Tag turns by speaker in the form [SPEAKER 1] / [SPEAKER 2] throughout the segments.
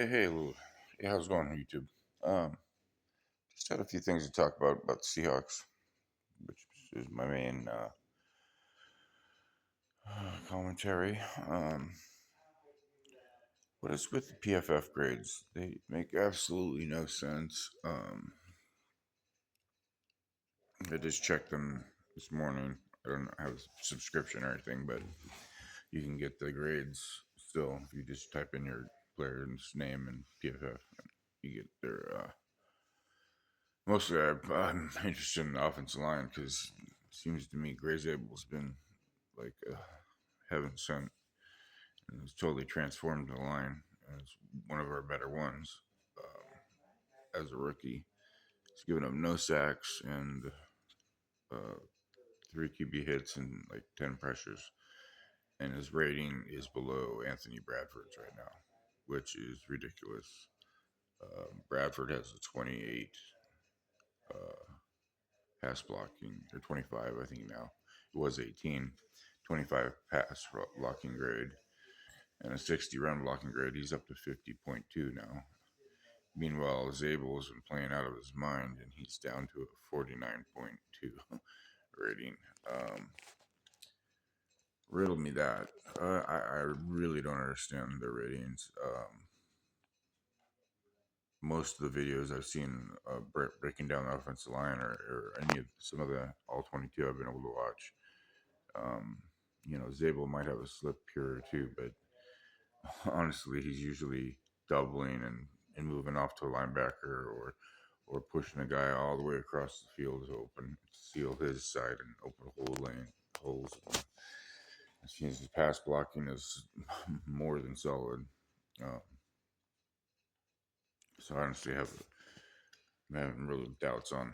[SPEAKER 1] Hey, Lou. Hey, how's it going on YouTube? Um, just had a few things to talk about the Seahawks, which is my main commentary. What is with the PFF grades? They make absolutely no sense. I just checked them this morning. I don't have a subscription or anything, but you can get the grades still if you just type in your player's name and PFF. You get their Mostly, I'm interested in the offensive line because it seems to me Gray's Abel's been like heaven sent and has totally transformed the line. And it's one of our better ones as a rookie. He's given up no sacks and uh, three QB hits and like 10 pressures. And his rating is below Anthony Bradford's right now, which is ridiculous. Bradford has a 28 pass blocking, or 25, I think now. It was 18, 25 pass blocking grade, and a 60 run blocking grade. He's up to 50.2 now. Meanwhile, Zabel has been playing out of his mind, and he's down to a 49.2 rating. Riddle me that. I really don't understand their ratings. Most of the videos I've seen breaking down the offensive line or any of some of the all 22 I've been able to watch. Um, Zabel might have a slip here or two, but honestly, he's usually doubling and moving off to a linebacker or pushing a guy all the way across the field to seal his side and open holes. It seems his pass blocking is more than solid. Um, so I honestly having really doubts on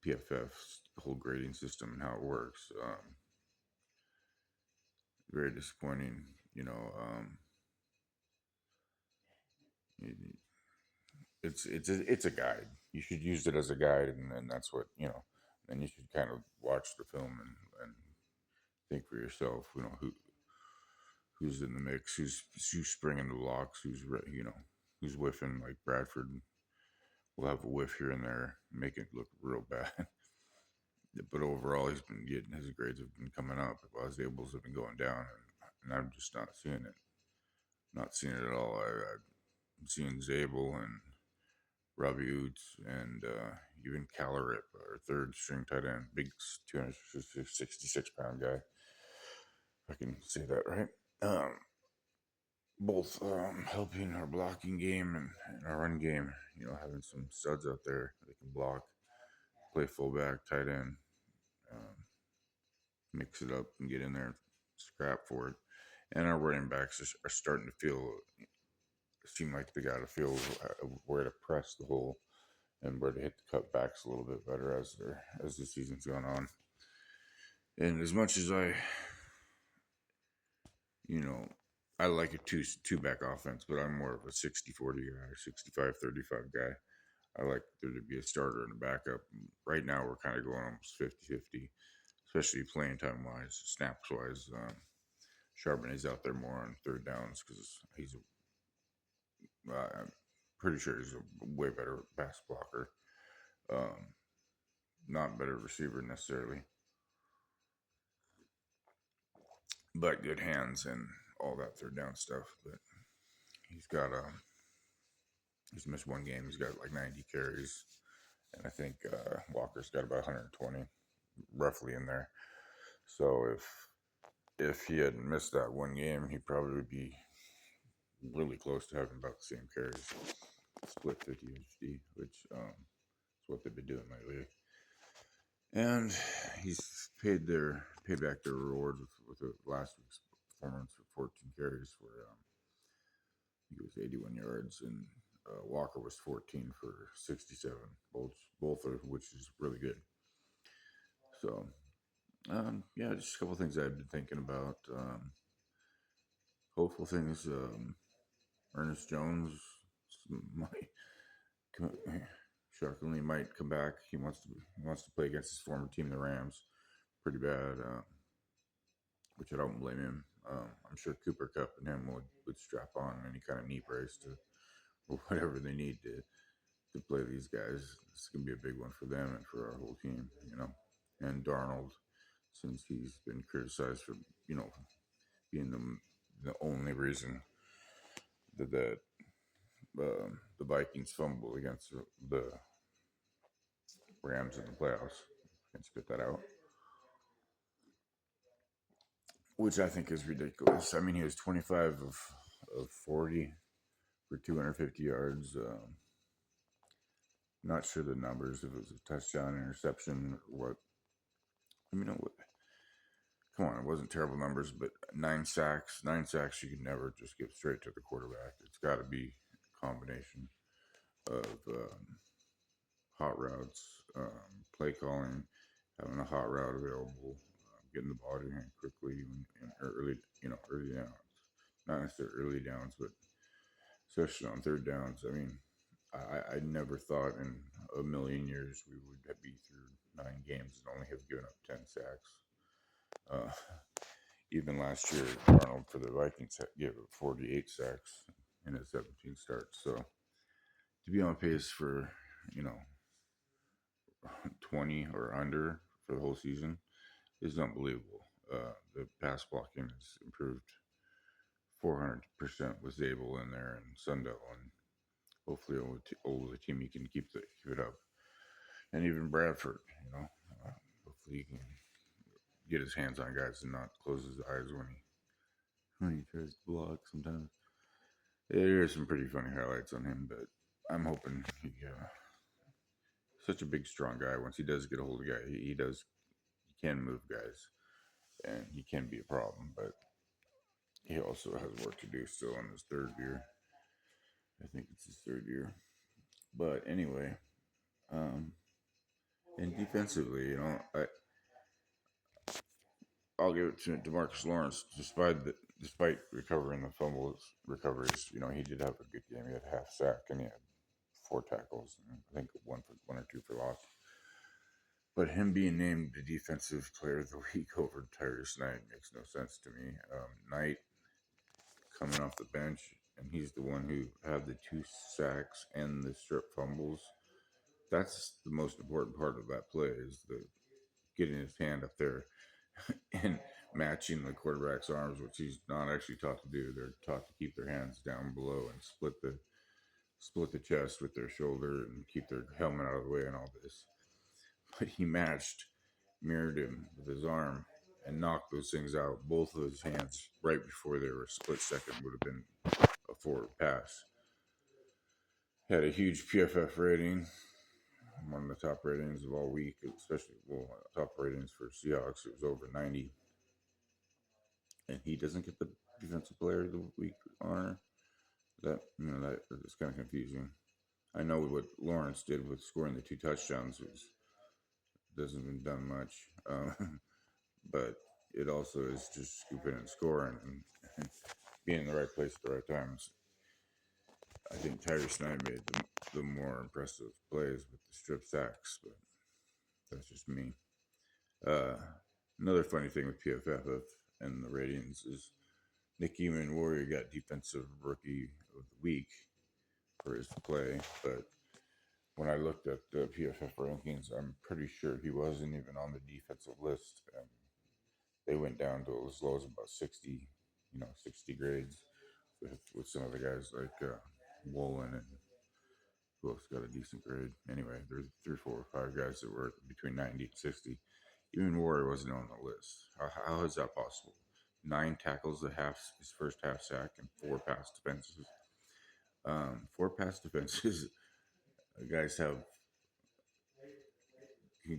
[SPEAKER 1] PFF's whole grading system and how it works. Very disappointing, you know. It, it's a guide. You should use it as a guide, and then that's what you know. Then you should kind of watch the film and think for yourself. You know who's in the mix, who's springing the blocks, who's whiffing. Like Bradford will have a whiff here and there, make it look real bad. But overall, he's been getting his grades have been coming up, while his Abels have been going down, and I'm just not seeing it. Not seeing it at all. I'm seeing Zabel and Robbie Oots, and even Calorip, our third string tight end, big 266-pound guy, if I can say that right. Both helping our blocking game and our run game. Having some studs out there that can block, play fullback, tight end, um, mix it up and get in there, scrap for it. And our running backs are starting to seem like they got to feel where to press the hole and where to hit the cutbacks a little bit better as the season's gone on. And as much as you know, I like a two back offense, but I'm more of a 60-40 guy, 65-35 guy. I like there to be a starter and a backup. Right now, we're kind of going almost 50-50, especially playing time wise, snaps wise. Charbonnet is out there more on third downs because I'm pretty sure he's a way better pass blocker. Um, Not better receiver necessarily, but good hands and all that third down stuff. But he's got he's missed one game. He's got like 90 carries, and I think Walker's got about 120, roughly in there. So if he hadn't missed that one game, he probably would be really close to having about the same carries, split 50-50, which is what they've been doing lately. And he's paid back their reward with last week's performance with 14 carries where he was 81 yards and Walker was 14 for 67, both of which is really good. So yeah, just a couple things I've been thinking about. Hopeful things. Ernest Jones might shockingly might come back. He wants to play against his former team, the Rams, pretty bad. Which I don't blame him. I'm sure Cooper Cup and him would strap on any kind of knee brace or whatever they need to play these guys. It's gonna be a big one for them and for our whole team, And Darnold, since he's been criticized for being the only reason that the Vikings fumbled against the Rams in the playoffs. Can spit that out, which I think is ridiculous. I mean, he was 25 of 40 for 250 yards. Not sure the numbers, if it was a touchdown, interception, or what. I mean, come on, it wasn't terrible numbers, but 9 sacks. 9 sacks, you can never just give straight to the quarterback. It's got to be a combination of hot routes, play calling, having a hot route available, getting the ball to your hand quickly in early, early downs. Not necessarily early downs, but especially on third downs. I mean, I never thought in a million years we would be through 9 games and only have given up 10 sacks. Uh, Even last year, Arnold for the Vikings gave up 48 sacks in his 17 starts. So to be on pace for, you know, 20 or under for the whole season is unbelievable. The pass blocking has improved 400% with Zabel in there and Sundell, and hopefully over the team he can keep it up. And even Bradford, hopefully he can get his hands on guys and not close his eyes when he tries to block sometimes. There are some pretty funny highlights on him, but I'm hoping such a big, strong guy. Once he does get a hold of a guy, he can move guys, and he can be a problem. But he also has work to do still in his third year. I think it's his third year. But anyway, um, and defensively, I'll give it to DeMarcus Lawrence. Despite recovering the fumbles recoveries, he did have a good game. He had a half sack and he had 4 tackles, and I think one or two for loss. But him being named the defensive player of the week over Tyrus Knight makes no sense to me. Knight coming off the bench, and he's the one who had the 2 sacks and the strip fumbles. That's the most important part of that play is the getting his hand up there and matching the quarterback's arms, which he's not actually taught to do. They're taught to keep their hands down below and split the chest with their shoulder and keep their helmet out of the way and all this. But he mirrored him with his arm and knocked those things out. Both of his hands right before they were a split second would have been a forward pass. Had a huge PFF rating, one of the top ratings of all week, especially top ratings for Seahawks. It was over 90, and he doesn't get the defensive player of the week honor. That is kind of confusing. I know what Lawrence did with scoring the 2 touchdowns doesn't been done much, but it also is just scooping and scoring and being in the right place at the right times. I think Tyrus Knight made the more impressive plays with the strip sacks, but that's just me. Uh, Another funny thing with PFF and the ratings is Nick Eamon Warrior got defensive rookie of the week for his play, but when I looked at the PFF rankings, I'm pretty sure he wasn't even on the defensive list, and they went down to as low as about 60, 60 grades with some of the guys like Woolen and who else got a decent grade. Anyway, there's 3, 4, or 5 guys that were between 90 and 60. Even Warrior wasn't on the list. How is that possible? 9 tackles his first half sack and 4 pass defenses. 4 pass defenses, guys can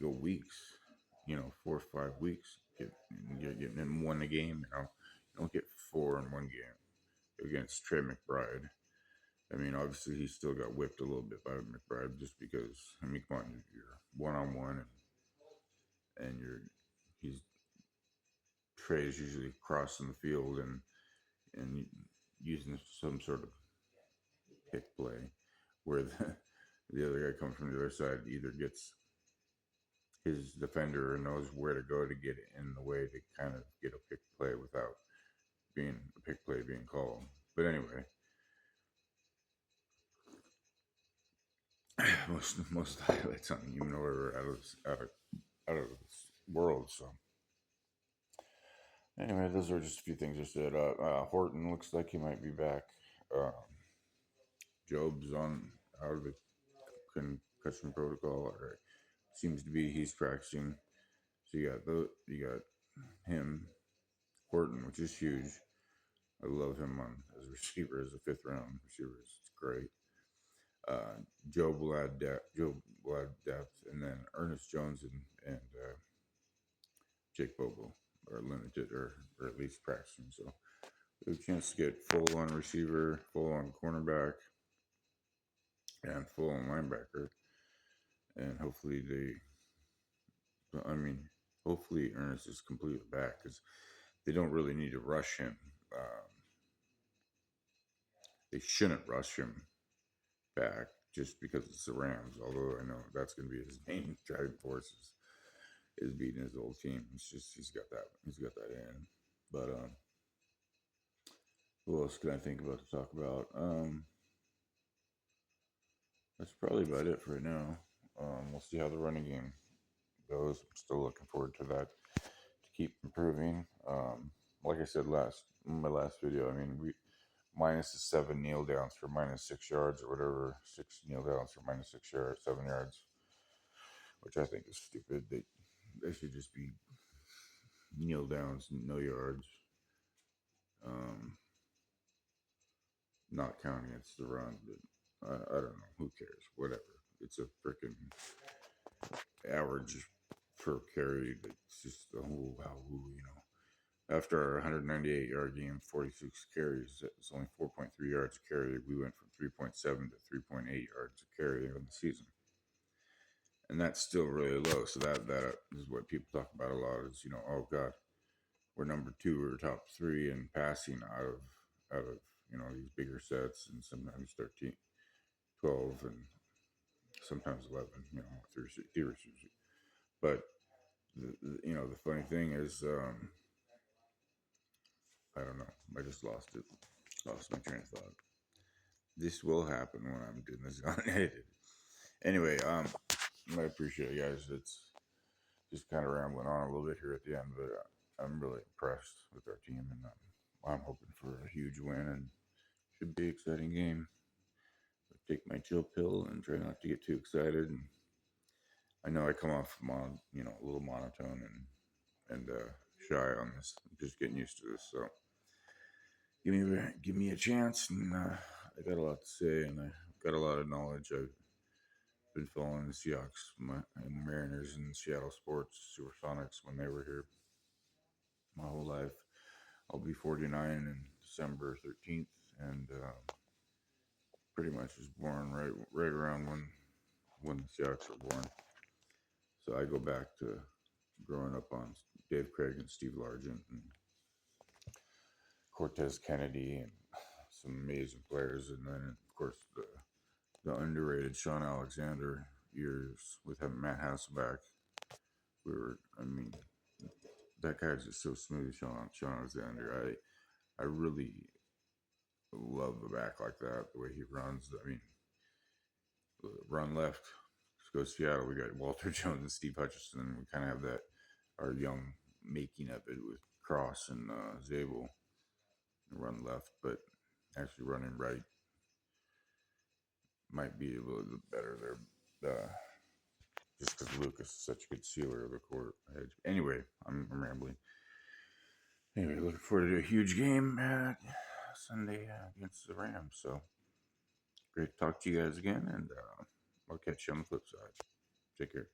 [SPEAKER 1] go weeks, 4 or 5 weeks, getting in one a game. You don't get 4 in one game against Trey McBride. I mean, obviously he still got whipped a little bit by McBride just because. I mean, come on, you're 1-on-1 and he's Trey's usually crossing the field and using some sort of pick play where the other guy comes from the other side, either gets his defender or knows where to go to get in the way to kind of get a pick play without being a pick play being called. But anyway, most highlights on even though we're out of this world. So anyway, those are just a few things I said. Horton looks like he might be back. Um, Job's on out of the concussion protocol. Or seems to be he's practicing. So you got him, Horton, which is huge. I love him on as a receiver, as a fifth round receiver. It's great. Joe will add depth. Joe will add depth, and then Ernest Jones and Jake Bobo are limited, or at least practicing. So we have a chance to get full on receiver, full on cornerback, and full on linebacker, and hopefully I mean, hopefully Ernest is completely back because they don't really need to rush him. They shouldn't rush him back just because it's the Rams. Although I know that's going to be his main driving force is beating his old team. It's just he's got that in. But what else can I think about to talk about? That's probably about it for right now. We'll see how the running game goes. I'm still looking forward to that to keep improving. Like I said in my last video, I mean we minus the 7 kneel downs for -6 yards or whatever, 6 kneel downs for -6 yards, 7 yards, which I think is stupid. They should just be kneel downs, no yards. Um, Not counting it's the run, but I don't know. Who cares? Whatever. It's a freaking average per carry. It's just the whole After our 198-yard game, 46 carries, it's only 4.3 yards a carry. We went from 3.7 to 3.8 yards a carry in the season, and that's still really low. So that is what people talk about a lot. Is oh God, we're number two or top three in passing out of these bigger sets, and sometimes 13, 12, and sometimes 11. Through receivers. But the funny thing is, I don't know. I just lost it. Lost my train of thought. This will happen when I'm doing this unedited. Anyway, I appreciate it, guys. It's just kind of rambling on a little bit here at the end, but I'm really impressed with our team, and I'm hoping for a huge win, and should be an exciting game. Take my chill pill and try not to get too excited. And I know I come off a little monotone and shy on this. I'm just getting used to this, so give me a chance. And I got a lot to say, and I got a lot of knowledge. I've been following the Seahawks and the Mariners and Seattle sports, Supersonics when they were here my whole life. I'll be 49 in December 13th, and pretty much was born right around when the Seahawks were born. So I go back to growing up on Dave Craig and Steve Largent and Cortez Kennedy and some amazing players, and then of course the underrated Sean Alexander years with having Matt Hasselback. I mean, that guy's just so smooth, Sean Alexander. I really love the back like that, the way he runs. I mean, run left, go Seattle. We got Walter Jones and Steve Hutchinson. We kind of have that our young making of it with Cross and Zabel. Run left, but actually running right might be a little bit better there. Just because Lucas is such a good sealer of the court edge. Anyway, I'm rambling. Anyway, looking forward to a huge game Sunday against the Rams. So great to talk to you guys again, and I'll catch you on the flip side. Take care.